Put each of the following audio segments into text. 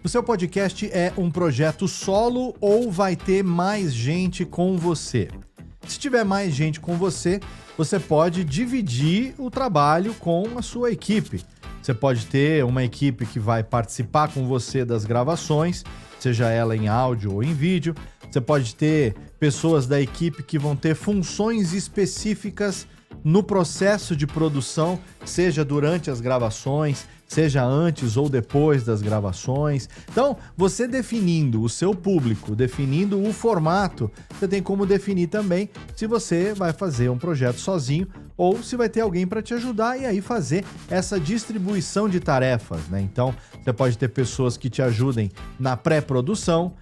O seu podcast é um projeto solo ou vai ter mais gente com você? Se tiver mais gente com você, você pode dividir o trabalho com a sua equipe. Você pode ter uma equipe que vai participar com você das gravações, seja ela em áudio ou em vídeo. Você pode ter pessoas da equipe que vão ter funções específicas no processo de produção, seja durante as gravações, seja antes ou depois das gravações. Então, você definindo o seu público, definindo o formato, você tem como definir também se você vai fazer um projeto sozinho ou se vai ter alguém para te ajudar e aí fazer essa distribuição de tarefas, né? Então, você pode ter pessoas que te ajudem na pré-produção,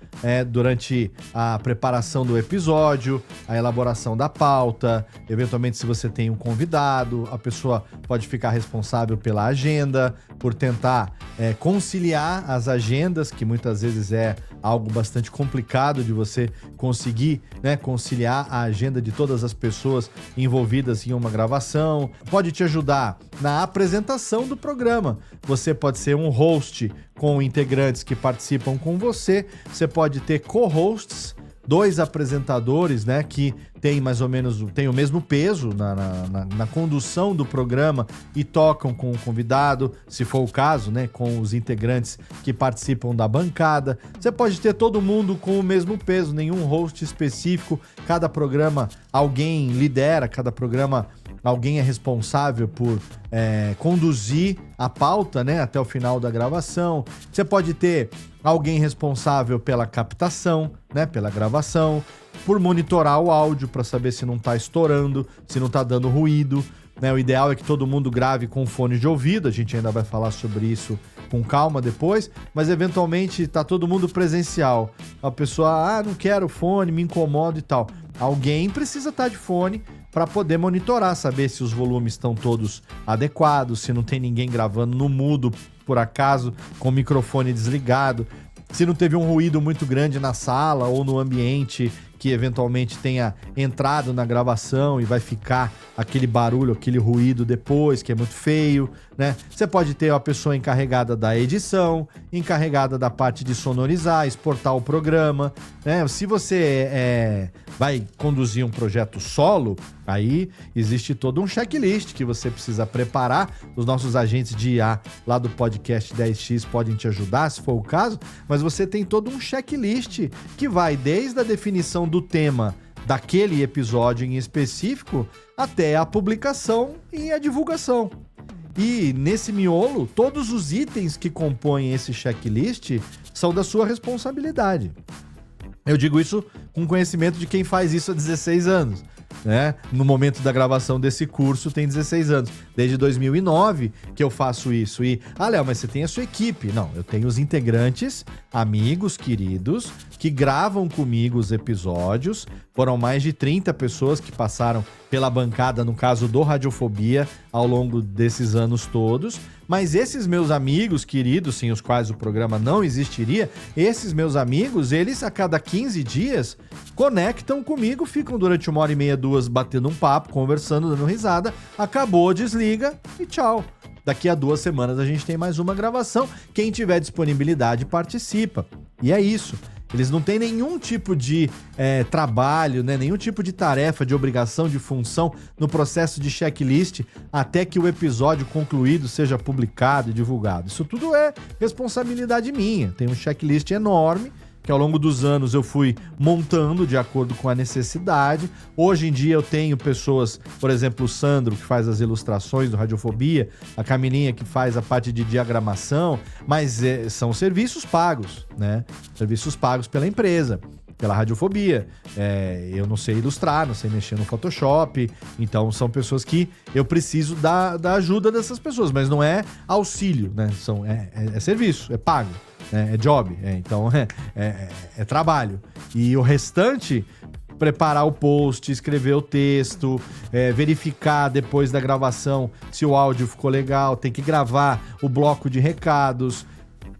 durante a preparação do episódio, a elaboração da pauta, eventualmente se você tem um convidado, a pessoa pode ficar responsável pela agenda, por tentar conciliar as agendas, que muitas vezes é algo bastante complicado de você conseguir, né, conciliar a agenda de todas as pessoas envolvidas em uma gravação. Pode te ajudar na apresentação do programa. Você pode ser um host com integrantes que participam com você. Você pode ter co-hosts, 2 apresentadores, né, que tem mais ou menos tem o mesmo peso na condução do programa e tocam com o convidado, se for o caso, né, com os integrantes que participam da bancada. Você pode ter todo mundo com o mesmo peso, nenhum host específico. Cada programa alguém lidera, cada programa alguém é responsável por conduzir a pauta, né, até o final da gravação. Você pode ter alguém responsável pela captação, né, pela gravação, por monitorar o áudio para saber se não está estourando, se não está dando ruído, né? O ideal é que todo mundo grave com fone de ouvido, a gente ainda vai falar sobre isso com calma depois, mas eventualmente está todo mundo presencial. A pessoa, não quero fone, me incomoda e tal. Alguém precisa estar de fone para poder monitorar, saber se os volumes estão todos adequados, se não tem ninguém gravando no mudo, por acaso, com o microfone desligado, se não teve um ruído muito grande na sala ou no ambiente que eventualmente tenha entrado na gravação e vai ficar aquele barulho, aquele ruído depois, que é muito feio, né? Você pode ter uma pessoa encarregada da edição, encarregada da parte de sonorizar, exportar o programa, né? Se você vai conduzir um projeto solo, aí existe todo um checklist que você precisa preparar. Os nossos agentes de IA lá do podcast 10X podem te ajudar, se for o caso, mas você tem todo um checklist que vai desde a definição do tema daquele episódio em específico até a publicação e a divulgação. E nesse miolo, todos os itens que compõem esse checklist são da sua responsabilidade. Eu digo isso com conhecimento de quem faz isso há 16 anos. Né? No momento da gravação desse curso tem 16 anos, desde 2009 que eu faço isso. E, Léo, mas você tem a sua equipe. Não, eu tenho os integrantes, amigos, queridos, que gravam comigo os episódios. Foram mais de 30 pessoas que passaram pela bancada, no caso do Radiofobia, ao longo desses anos todos. Mas esses meus amigos queridos, sem os quais o programa não existiria, esses meus amigos, eles a cada 15 dias conectam comigo, ficam durante 1h30, 2 batendo um papo, conversando, dando risada, acabou, desliga e tchau. Daqui a 2 semanas a gente tem mais uma gravação. Quem tiver disponibilidade participa. E é isso. Eles não têm nenhum tipo de trabalho, né? Nenhum tipo de tarefa, de obrigação, de função no processo de checklist até que o episódio concluído seja publicado e divulgado. Isso tudo é responsabilidade minha. Tem um checklist enorme que ao longo dos anos eu fui montando de acordo com a necessidade. Hoje em dia eu tenho pessoas, por exemplo, o Sandro, que faz as ilustrações do Radiofobia, a Camilinha, que faz a parte de diagramação, mas são serviços pagos, né? Serviços pagos pela empresa, pela Radiofobia. Eu não sei ilustrar, não sei mexer no Photoshop, então são pessoas que eu preciso da ajuda dessas pessoas, mas não é auxílio, né? É serviço, é pago. É job, então é trabalho. E o restante, preparar o post, escrever o texto, verificar depois da gravação se o áudio ficou legal, tem que gravar o bloco de recados,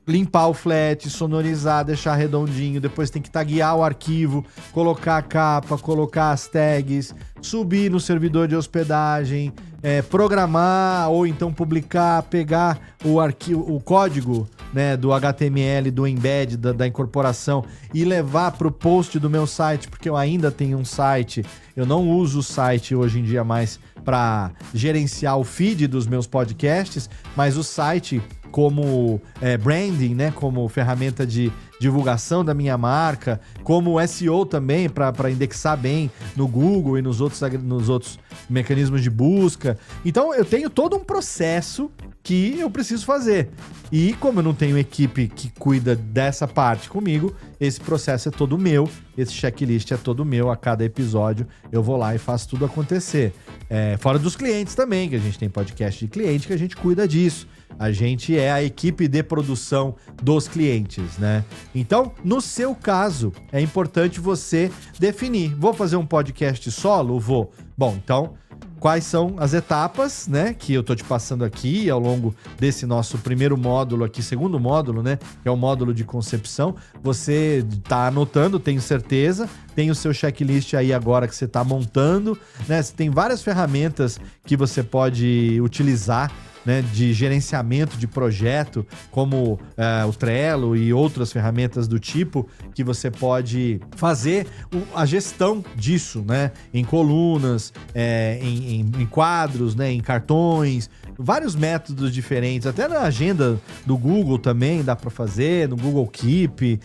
limpar o flat, sonorizar, deixar redondinho, depois tem que taguear o arquivo, colocar a capa, colocar as tags, subir no servidor de hospedagem, programar ou então publicar, pegar o arquivo, o código, né, do HTML, do embed, da incorporação e levar para o post do meu site, porque eu ainda tenho um site, eu não uso o site hoje em dia mais para gerenciar o feed dos meus podcasts, mas o site como branding, né, como ferramenta de divulgação da minha marca, como SEO também, para indexar bem no Google e nos outros mecanismos de busca. Então eu tenho todo um processo que eu preciso fazer. E como eu não tenho equipe que cuida dessa parte comigo, esse processo é todo meu, esse checklist é todo meu. A cada episódio eu vou lá e faço tudo acontecer. Fora dos clientes também, que a gente tem podcast de cliente que a gente cuida disso. A gente é a equipe de produção dos clientes, né? Então, no seu caso, é importante você definir. Vou fazer um podcast solo? Vou. Bom, então, quais são as etapas, né, que eu tô te passando aqui ao longo desse nosso primeiro módulo aqui, segundo módulo, né, que é o módulo de concepção. Você tá anotando, tenho certeza, tem o seu checklist aí agora que você tá montando, né? Você tem várias ferramentas que você pode utilizar, né, de gerenciamento de projeto, como o Trello e outras ferramentas do tipo, que você pode fazer a gestão disso, né, em colunas, em quadros, né, em cartões, vários métodos diferentes, até na agenda do Google também dá para fazer, no Google Keep,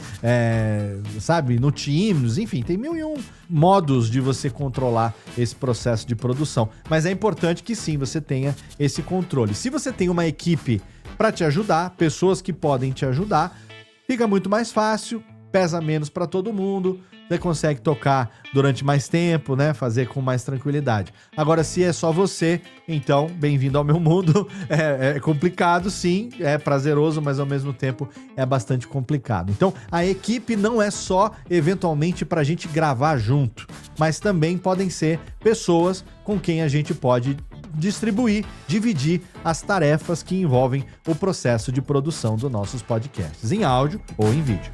sabe, no Teams, enfim, tem 1001 modos de você controlar esse processo de produção, mas é importante que sim, você tenha esse controle. Se você tem uma equipe para te ajudar, pessoas que podem te ajudar, fica muito mais fácil, pesa menos para todo mundo, você consegue tocar durante mais tempo, né? Fazer com mais tranquilidade. Agora, se é só você, então, bem-vindo ao meu mundo. É complicado, sim, é prazeroso, mas ao mesmo tempo é bastante complicado. Então, a equipe não é só, eventualmente, para a gente gravar junto, mas também podem ser pessoas com quem a gente pode distribuir, dividir as tarefas que envolvem o processo de produção dos nossos podcasts, em áudio ou em vídeo.